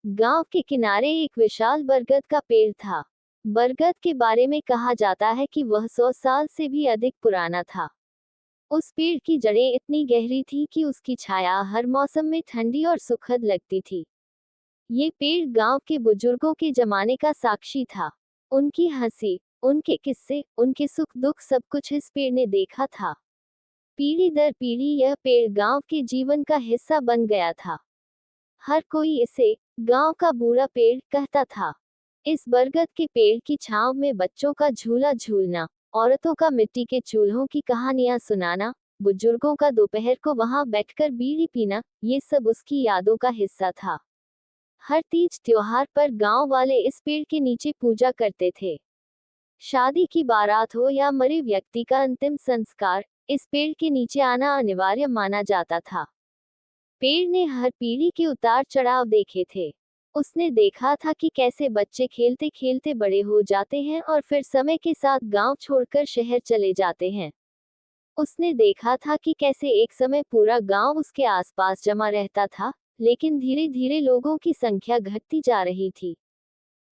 गांव के किनारे एक विशाल बरगद का पेड़ था। बरगद के बारे में कहा जाता है कि वह 100 साल से भी अधिक पुराना था। उस पेड़ की जड़ें इतनी गहरी थी कि उसकी छाया हर मौसम में ठंडी और सुखद लगती थी। ये पेड़ गांव के बुजुर्गों के जमाने का साक्षी था। उनकी हंसी, उनके किस्से, उनके सुख दुख सब कुछ इस पेड़ ने देखा था। पीढ़ी दर पीढ़ी यह पेड़ गांव के जीवन का हिस्सा बन गया था। हर कोई इसे गांव का बूढ़ा पेड़ कहता था। इस बरगद के पेड़ की छांव में बच्चों का झूला झूलना, औरतों का मिट्टी के चूल्हों की कहानियां सुनाना, बुजुर्गों का दोपहर को वहां बैठकर बीड़ी पीना, ये सब उसकी यादों का हिस्सा था। हर तीज त्योहार पर गांव वाले इस पेड़ के नीचे पूजा करते थे। शादी की बारात हो या मरे व्यक्ति का अंतिम संस्कार, इस पेड़ के नीचे आना अनिवार्य माना जाता था। पेड़ ने हर पीढ़ी के उतार चढ़ाव देखे थे। उसने देखा था कि कैसे बच्चे खेलते खेलते बड़े हो जाते हैं और फिर समय के साथ गांव छोड़कर शहर चले जाते हैं। उसने देखा था कि कैसे एक समय पूरा गांव उसके आसपास जमा रहता था, लेकिन धीरे धीरे लोगों की संख्या घटती जा रही थी।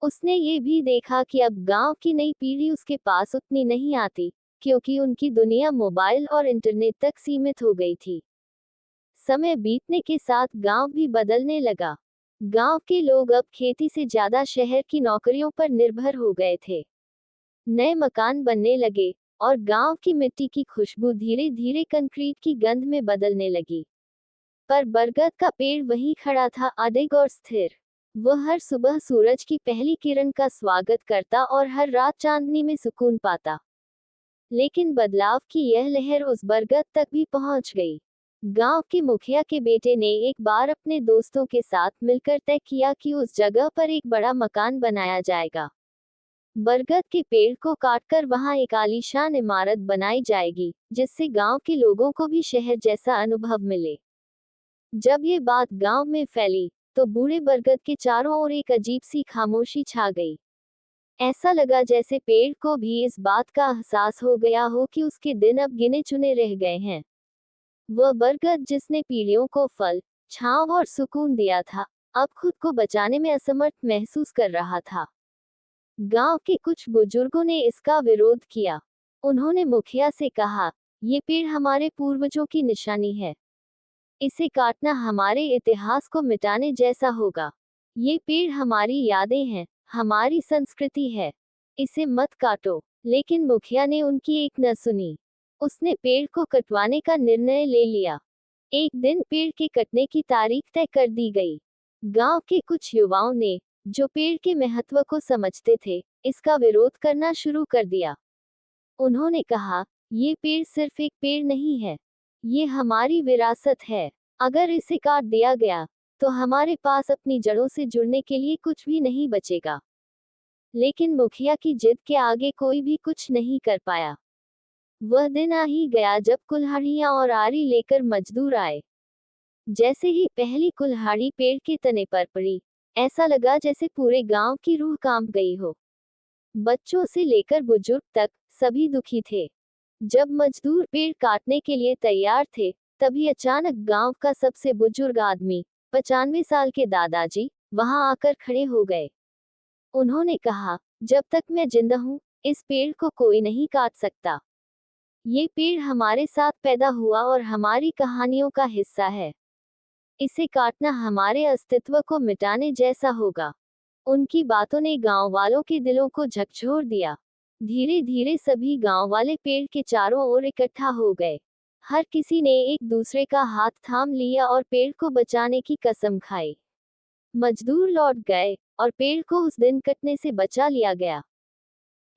उसने ये भी देखा कि अब गांव की नई पीढ़ी उसके पास उतनी नहीं आती, क्योंकि उनकी दुनिया मोबाइल और इंटरनेट तक सीमित हो गई थी। समय बीतने के साथ गांव भी बदलने लगा। गांव के लोग अब खेती से ज्यादा शहर की नौकरियों पर निर्भर हो गए थे। नए मकान बनने लगे और गांव की मिट्टी की खुशबू धीरे धीरे कंक्रीट की गंध में बदलने लगी। पर बरगद का पेड़ वहीं खड़ा था, अडिग और स्थिर। वह हर सुबह सूरज की पहली किरण का स्वागत करता और हर रात चांदनी में सुकून पाता। लेकिन बदलाव की यह लहर उस बरगद तक भी पहुंच गई। गांव के मुखिया के बेटे ने एक बार अपने दोस्तों के साथ मिलकर तय किया कि उस जगह पर एक बड़ा मकान बनाया जाएगा। बरगद के पेड़ को काटकर वहां एक आलीशान इमारत बनाई जाएगी, जिससे गांव के लोगों को भी शहर जैसा अनुभव मिले। जब ये बात गांव में फैली, तो बूढ़े बरगद के चारों ओर एक अजीब सी खामोशी छा गई। ऐसा लगा जैसे पेड़ को भी इस बात का एहसास हो गया हो कि उसके दिन अब गिने चुने रह गए हैं। वह बरगद जिसने पीढ़ियों को फल, छांव और सुकून दिया था, अब खुद को बचाने में असमर्थ महसूस कर रहा था। गांव के कुछ बुजुर्गों ने इसका विरोध किया। उन्होंने मुखिया से कहा, ये पेड़ हमारे पूर्वजों की निशानी है। इसे काटना हमारे इतिहास को मिटाने जैसा होगा। ये पेड़ हमारी यादें हैं, हमारी संस्कृति है। इसे मत काटो। लेकिन मुखिया ने उनकी एक न सुनी। उसने पेड़ को कटवाने का निर्णय ले लिया। एक दिन पेड़ के कटने की तारीख तय कर दी गई। गांव के कुछ युवाओं ने, जो पेड़ के महत्व को समझते थे, इसका विरोध करना शुरू कर दिया। उन्होंने कहा, ये पेड़ सिर्फ एक पेड़ नहीं है, ये हमारी विरासत है। अगर इसे काट दिया गया, तो हमारे पास अपनी जड़ों से जुड़ने के लिए कुछ भी नहीं बचेगा। लेकिन मुखिया की जिद के आगे कोई भी कुछ नहीं कर पाया। वह दिन आ ही गया जब कुल्हाड़ियां और आरी लेकर मजदूर आए। जैसे ही पहली कुल्हाड़ी पेड़ के तने पर पड़ी, ऐसा लगा जैसे पूरे गांव की रूह कांप गई हो। बच्चों से लेकर बुजुर्ग तक, सभी दुखी थे। जब मजदूर पेड़ काटने के लिए तैयार थे, तभी अचानक गांव का सबसे बुजुर्ग आदमी, 95 साल के दादाजी, वहां आकर खड़े हो गए। उन्होंने कहा, जब तक मैं जिंदा हूं, इस पेड़ को कोई नहीं काट सकता। ये पेड़ हमारे साथ पैदा हुआ और हमारी कहानियों का हिस्सा है। इसे काटना हमारे अस्तित्व को मिटाने जैसा होगा। उनकी बातों ने गांव वालों के दिलों को झकझोर दिया। धीरे धीरे सभी गांव वाले पेड़ के चारों ओर इकट्ठा हो गए। हर किसी ने एक दूसरे का हाथ थाम लिया और पेड़ को बचाने की कसम खाई। मजदूर लौट गए और पेड़ को उस दिन कटने से बचा लिया गया।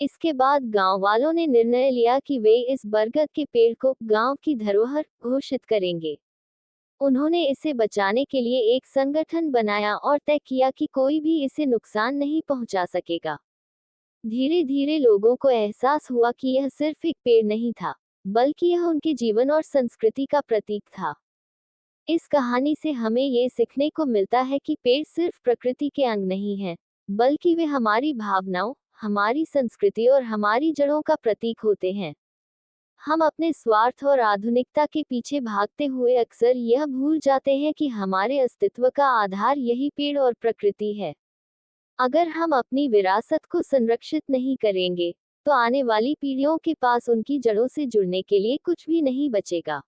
इसके बाद गांव वालों ने निर्णय लिया कि वे इस बरगद के पेड़ को गांव की धरोहर घोषित करेंगे। उन्होंने इसे बचाने के लिए एक संगठन बनाया और तय किया कि कोई भी इसे नुकसान नहीं पहुंचा सकेगा। धीरे धीरे लोगों को एहसास हुआ कि यह सिर्फ एक पेड़ नहीं था, बल्कि यह उनके जीवन और संस्कृति का प्रतीक था। इस कहानी से हमें ये सीखने को मिलता है कि पेड़ सिर्फ प्रकृति के अंग नहीं हैं, बल्कि वे हमारी भावनाओं, हमारी संस्कृति और हमारी जड़ों का प्रतीक होते हैं। हम अपने स्वार्थ और आधुनिकता के पीछे भागते हुए अक्सर यह भूल जाते हैं कि हमारे अस्तित्व का आधार यही पेड़ और प्रकृति है। अगर हम अपनी विरासत को संरक्षित नहीं करेंगे, तो आने वाली पीढ़ियों के पास उनकी जड़ों से जुड़ने के लिए कुछ भी नहीं बचेगा।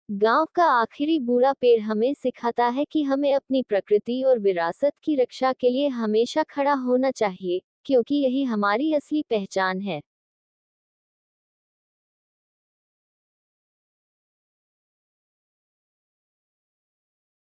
गांव का आखिरी बूढ़ा पेड़ हमें सिखाता है कि हमें अपनी प्रकृति और विरासत की रक्षा के लिए हमेशा खड़ा होना चाहिए, क्योंकि यही हमारी असली पहचान है।